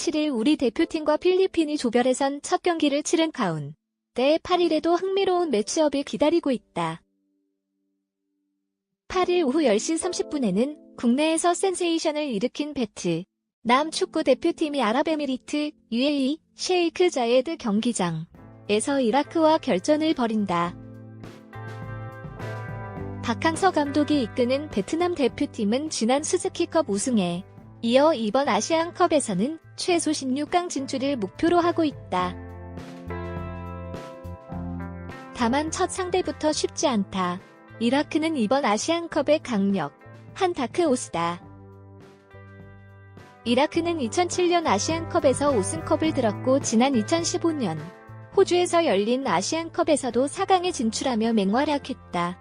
7일 우리 대표팀과 필리핀이 조별예선 첫 경기를 치른 가운데 8일에도 흥미로운 매치업이 기다리고 있다. 8일 오후 10시 30분에는 국내에서 센세이션을 일으킨 베트남 축구 대표팀이 아랍에미리트 UAE 셰이크 자예드 경기장에서 이라크와 결전을 벌인다. 박항서 감독이 이끄는 베트남 대표팀은 지난 스즈키컵 우승에 이어 이번 아시안컵에서는 최소 16강 진출을 목표로 하고 있다. 다만 첫 상대부터 쉽지 않다. 이라크는 이번 아시안컵의 강력한 다크호스다. 이라크는 2007년 아시안컵에서 우승컵을 들었고 지난 2015년 호주에서 열린 아시안컵에서도 4강에 진출하며 맹활약했다.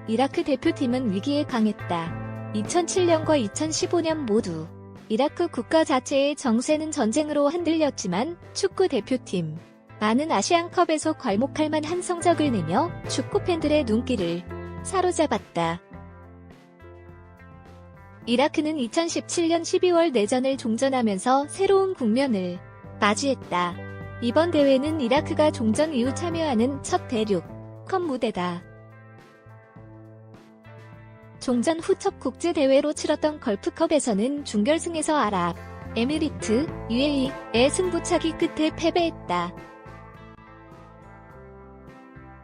이라크 대표팀은 위기에 강했다. 2007년과 2015년 모두 이라크 국가 자체의 정세는 전쟁으로 흔들렸지만 축구 대표팀 많은 아시안컵에서 괄목할 만한 성적을 내며 축구 팬들의 눈길을 사로잡았다. 이라크는 2017년 12월 내전을 종전하면서 새로운 국면을 맞이했다. 이번 대회는 이라크가 종전 이후 참여하는 첫 대륙컵 무대다. 종전 후 첫 국제대회로 치렀던 걸프컵에서는 준결승에서 아랍에미리트 UAE의 승부차기 끝에 패배했다.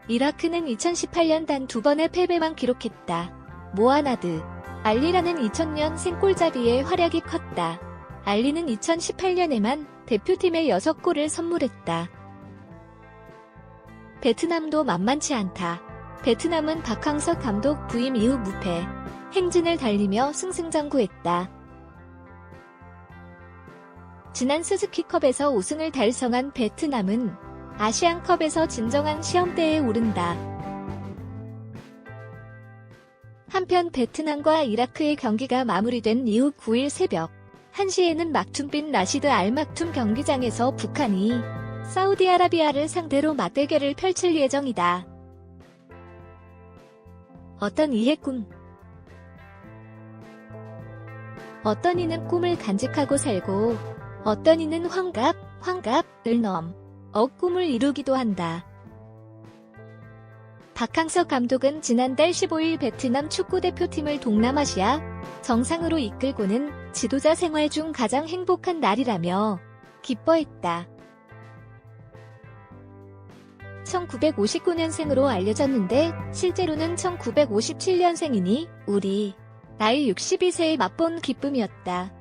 이라크는 2018년 단 2번의 패배만 기록했다. 모하나드 알리라는 2000년 골잡이의 활약이 컸다. 알리는 2018년에만 대표팀에 6골을 선물했다. 베트남도 만만치 않다. 베트남은 박항서 감독 부임 이후 무패 행진을 달리며 승승장구했다. 지난 스즈키컵에서 우승을 달성한 베트남은 아시안컵에서 진정한 시험대에 오른다. 한편 베트남과 이라크의 경기가 마무리된 이후 9일 새벽 1시에는 막툼빈 라시드 알막툼 경기장에서 북한이 사우디아라비아를 상대로 맞대결을 펼칠 예정이다. 어떤 이의 꿈. 어떤 이는 꿈을 간직하고 살고 어떤 이는 환갑을 넘어 꿈을 이루기도 한다. 박항서 감독은 지난달 15일 베트남 축구대표팀을 동남아시아 정상으로 이끌고는 지도자 생활 중 가장 행복한 날이라며 기뻐했다. 1959년생으로 알려졌는데 실제로는 1957년생이니 우리 나이 62세에 맛본 기쁨이었다.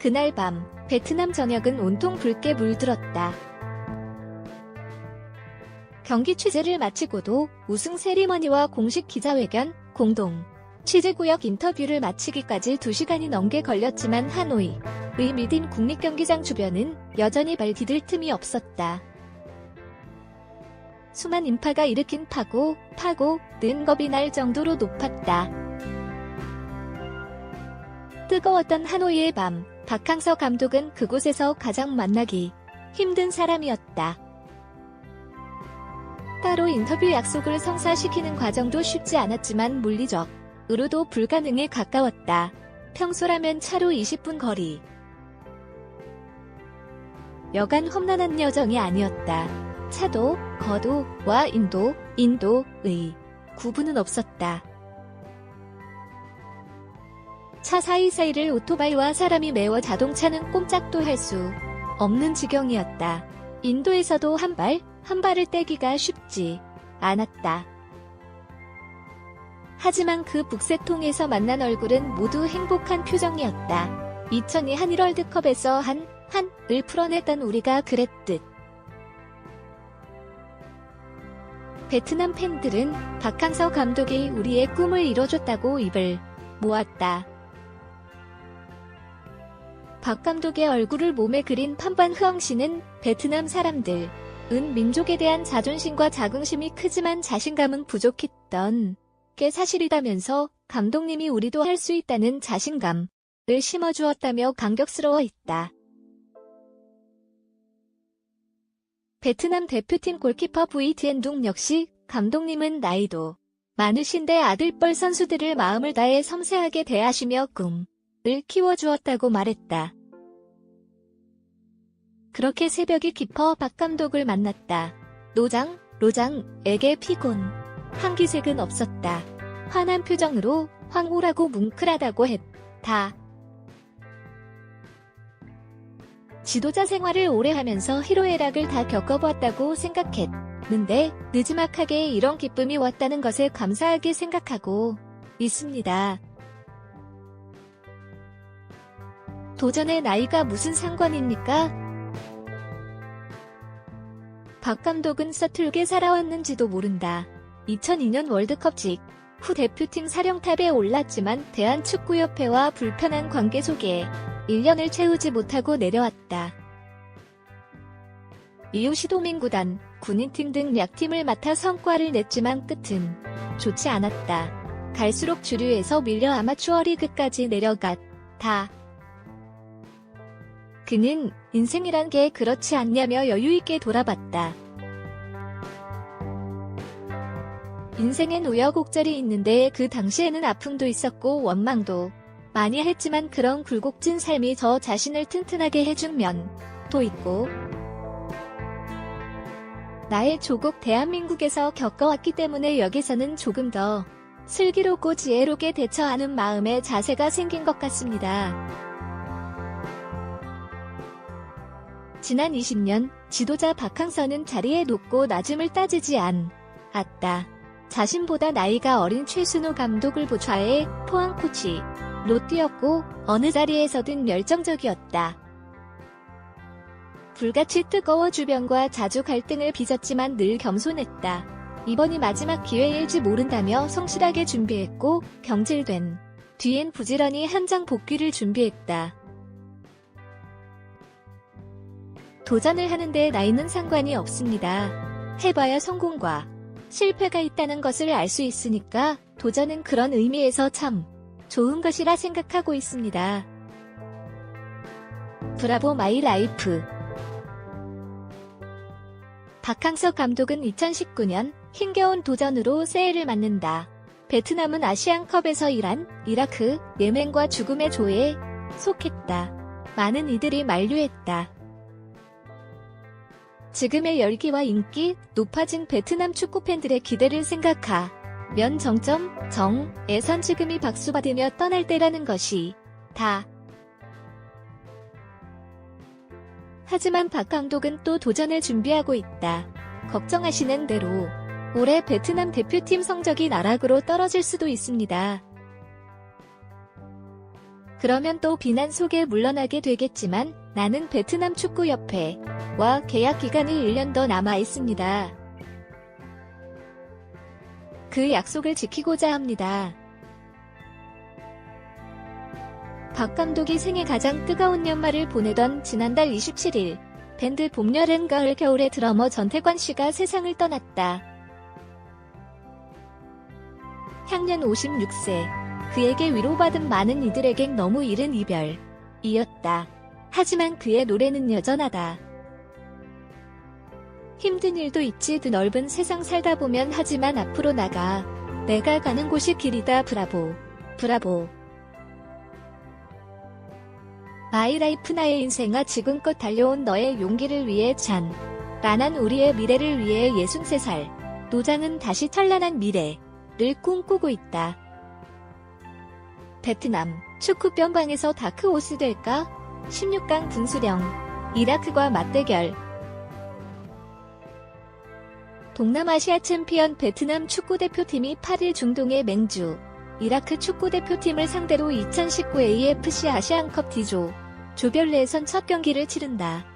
그날 밤 베트남 전역은 온통 붉게 물들었다. 경기 취재를 마치고도 우승 세리머니와 공식 기자회견, 공동 취재구역 인터뷰를 마치기까지 2시간이 넘게 걸렸지만 하노이의 미딘 국립경기장 주변은 여전히 발 디딜 틈이 없었다. 수만 인파가 일으킨 파고는 겁이 날 정도로 높았다. 뜨거웠던 하노이의 밤, 박항서 감독은 그곳에서 가장 만나기 힘든 사람이었다. 따로 인터뷰 약속을 성사시키는 과정도 쉽지 않았지만 물리적으로도 불가능에 가까웠다. 평소라면 차로 20분 거리. 여간 험난한 여정이 아니었다. 차도, 거도와 인도의 구분은 없었다. 차 사이사이를 오토바이와 사람이 메워 자동차는 꼼짝도 할 수 없는 지경이었다. 인도에서도 한 발을 떼기가 쉽지 않았다. 하지만 그 북새통에서 만난 얼굴은 모두 행복한 표정이었다. 2002 한일 월드컵에서 한을 풀어냈던 우리가 그랬듯. 베트남 팬들은 박항서 감독이 우리의 꿈을 이뤄줬다고 입을 모았다. 박 감독의 얼굴을 몸에 그린 판반 흐엉씨는 베트남 사람들은 민족에 대한 자존심과 자긍심이 크지만 자신감은 부족했던 게 사실이다면서 감독님이 우리도 할 수 있다는 자신감을 심어주었다며 감격스러워했다. 베트남 대표팀 골키퍼 브이 티엔 둥 역시 감독님은 나이도 많으신데 아들뻘 선수들을 마음을 다해 섬세하게 대하시며 꿈을 키워주었다고 말했다. 그렇게 새벽이 깊어 박 감독을 만났다. 로장에게 피곤, 한기색은 없었다. 환한 표정으로 황홀하고 뭉클하다고 했다. 지도자 생활을 오래 하면서 희로애락을 다 겪어보았다고 생각했는데 느지막하게 이런 기쁨이 왔다는 것에 감사하게 생각하고 있습니다. 도전의 나이가 무슨 상관입니까? 박 감독은 서툴게 살아왔는지도 모른다. 2002년 월드컵 직후 대표팀 사령탑에 올랐지만 대한축구협회와 불편한 관계 속에 1년을 채우지 못하고 내려왔다. 이후 시도민구단, 군인팀 등 약팀을 맡아 성과를 냈지만 끝은 좋지 않았다. 갈수록 주류에서 밀려 아마추어 리그까지 내려갔다. 그는 인생이란 게 그렇지 않냐며 여유있게 돌아봤다. 인생엔 우여곡절이 있는데 그 당시에는 아픔도 있었고 원망도 많이 했지만 그런 굴곡진 삶이 저 자신을 튼튼하게 해준 면도 있고 나의 조국 대한민국에서 겪어왔기 때문에 여기서는 조금 더 슬기롭고 지혜롭게 대처하는 마음의 자세가 생긴 것 같습니다. 지난 20년 지도자 박항서는 자리에 높고 낮음을 따지지 않았다. 자신보다 나이가 어린 최순호 감독을 보좌해 포항 코치로 뛰었고 어느 자리에서든 열정적이었다. 불같이 뜨거워 주변과 자주 갈등을 빚었지만 늘 겸손했다. 이번이 마지막 기회일지 모른다며 성실하게 준비했고 경질된 뒤엔 부지런히 현장 복귀를 준비했다. 도전을 하는데 나이는 상관이 없습니다. 해봐야 성공과 실패가 있다는 것을 알 수 있으니까 도전은 그런 의미에서 참 좋은 것이라 생각하고 있습니다. 브라보 마이 라이프. 박항서 감독은 2019년 힘겨운 도전으로 새해를 맞는다. 베트남은 아시안컵에서 이란, 이라크, 예멘과 죽음의 조에 속했다. 많은 이들이 만류했다. 지금의 열기와 인기 높아진 베트남 축구팬들의 기대를 생각하면 정점에선 지금이 박수받으며 떠날 때라는 것이 다. 하지만 박 감독은 또 도전을 준비하고 있다. 걱정하시는 대로 올해 베트남 대표팀 성적이 나락으로 떨어질 수도 있습니다. 그러면 또 비난 속에 물러나게 되겠지만 나는 베트남 축구협회와 계약 기간이 1년 더 남아 있습니다. 그 약속을 지키고자 합니다. 박 감독이 생애 가장 뜨거운 연말을 보내던 지난달 27일 밴드 봄, 여름, 가을, 겨울의 드러머 전태관 씨가 세상을 떠났다. 향년 56세. 그에게 위로받은 많은 이들에겐 너무 이른 이별이었다. 하지만 그의 노래는 여전하다. 힘든 일도 있지 드 넓은 세상 살다 보면 하지만 앞으로 나가. 내가 가는 곳이 길이다. 브라보. 브라보. 마이 라이프 나의 인생아 지금껏 달려온 너의 용기를 위해 찬란한 우리의 미래를 위해 63살. 노장은 다시 찬란한 미래를 꿈꾸고 있다. 베트남 축구 변방에서 다크호스 될까? 16강 분수령 이라크과 맞대결. 동남아시아 챔피언 베트남 축구대표팀이 8일 중동의 맹주 이라크 축구대표팀을 상대로 2019 AFC 아시안컵 D조 조별 예선 첫 경기를 치른다.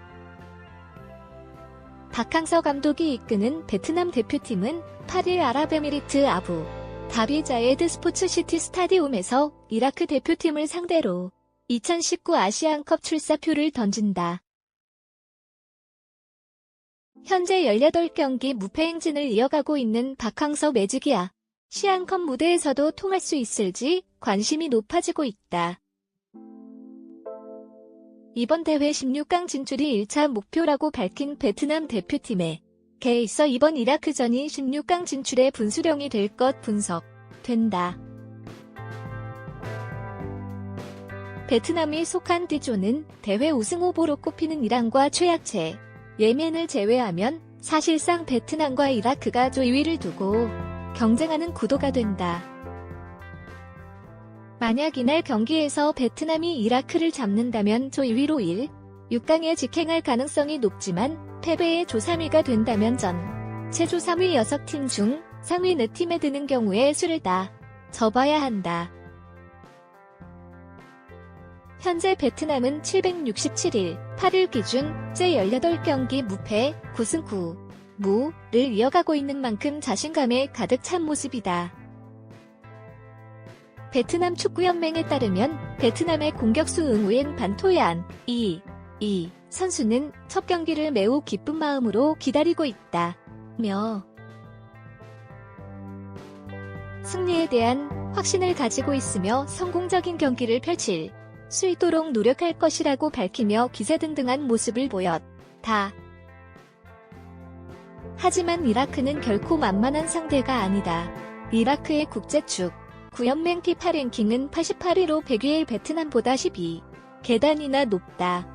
박항서 감독이 이끄는 베트남 대표팀은 8일 아랍에미리트 아부 다비 자예드 스포츠시티 스타디움에서 이라크 대표팀을 상대로 2019 아시안컵 출사표를 던진다. 현재 18경기 무패 행진을 이어가고 있는 박항서 매직이야. 아시안컵 무대에서도 통할 수 있을지 관심이 높아지고 있다. 이번 대회 16강 진출이 1차 목표라고 밝힌 베트남 대표팀의 게 있어 이번 이라크전이 16강 진출의 분수령이 될 것 분석된다. 베트남이 속한 D조는 대회 우승 후보로 꼽히는 이란과 최약체 예멘을 제외하면 사실상 베트남과 이라크가 조 2위를 두고 경쟁하는 구도가 된다. 만약 이날 경기에서 베트남이 이라크를 잡는다면 조 2위로 1, 6강에 직행할 가능성이 높지만 패배의 조 3위가 된다면 최조 3위 6팀 중 상위 4팀에 드는 경우에 수를 다 접어야 한다. 현재 베트남은 767일, 8일 기준 제 18경기 무패, 9승 9무를 이어가고 있는 만큼 자신감에 가득 찬 모습이다. 베트남 축구연맹에 따르면 베트남의 공격수 응우엔 반토얀 이 선수는 첫 경기를 매우 기쁜 마음으로 기다리고 있다며 승리에 대한 확신을 가지고 있으며 성공적인 경기를 펼칠 수 있도록 노력할 것이라고 밝히며 기세등등한 모습을 보였다. 하지만 이라크는 결코 만만한 상대가 아니다. 이라크의 국제축구연맹 피파 랭킹은 88위로 100위의 베트남보다 12계단이나 높다.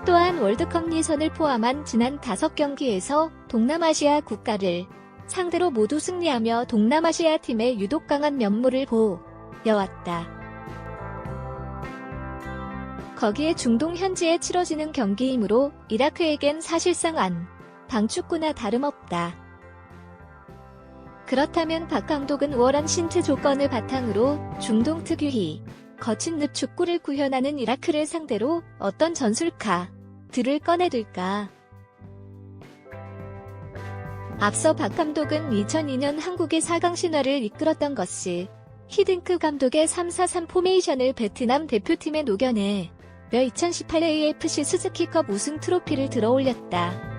또한 월드컵 예선을 포함한 지난 5경기에서 동남아시아 국가를 상대로 모두 승리하며 동남아시아 팀의 유독 강한 면모를 보여왔다. 거기에 중동 현지에 치러지는 경기이므로 이라크에겐 사실상 방축구나 다름없다. 그렇다면 박 감독은 우월한 신체 조건을 바탕으로 중동 특유의 거친 늪 축구를 구현하는 이라크를 상대로 어떤 전술카들을 꺼내들까? 앞서 박 감독은 2002년 한국의 4강 신화를 이끌었던 것이 히딩크 감독의 3-4-3 포메이션을 베트남 대표팀에 녹여내 2018 AFC 스즈키컵 우승 트로피를 들어올렸다.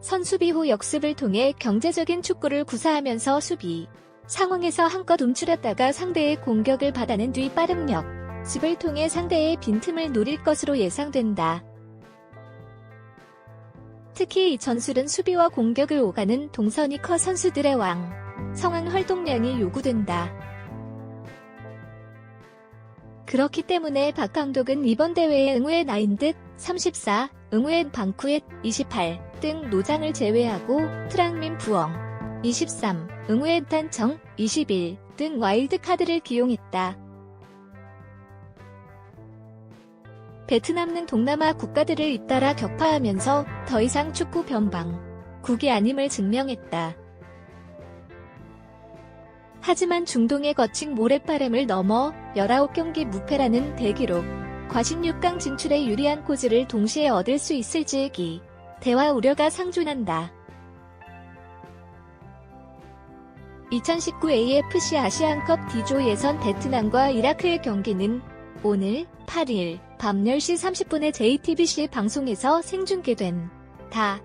선수비 후 역습을 통해 경제적인 축구를 구사하면서 수비 상황에서 한껏 움츠렸다가 상대의 공격을 받아낸 뒤 빠른 역습을 통해 상대의 빈틈을 노릴 것으로 예상된다. 특히 이 전술은 수비와 공격을 오가는 동선이 커 선수들의 성한 활동량이 요구된다. 그렇기 때문에 박 감독은 이번 대회에 응우엔 아인득 34, 응우엔 방쿠엣 28 등 노장을 제외하고 트랑민 부엉 23, 응우엔 탄청 21 등 와일드카드를 기용했다. 베트남은 동남아 국가들을 잇따라 격파하면서 더 이상 축구 변방국이 아님을 증명했다. 하지만 중동의 거친 모래바람을 넘어 19경기 무패라는 대기록, 과신 6강 진출에 유리한 코즈를 동시에 얻을 수 있을지에 기대와 우려가 상존한다. 2019 AFC 아시안컵 D조 예선 베트남과 이라크의 경기는 오늘 8일 밤 10시 30분에 JTBC 방송에서 생중계된다.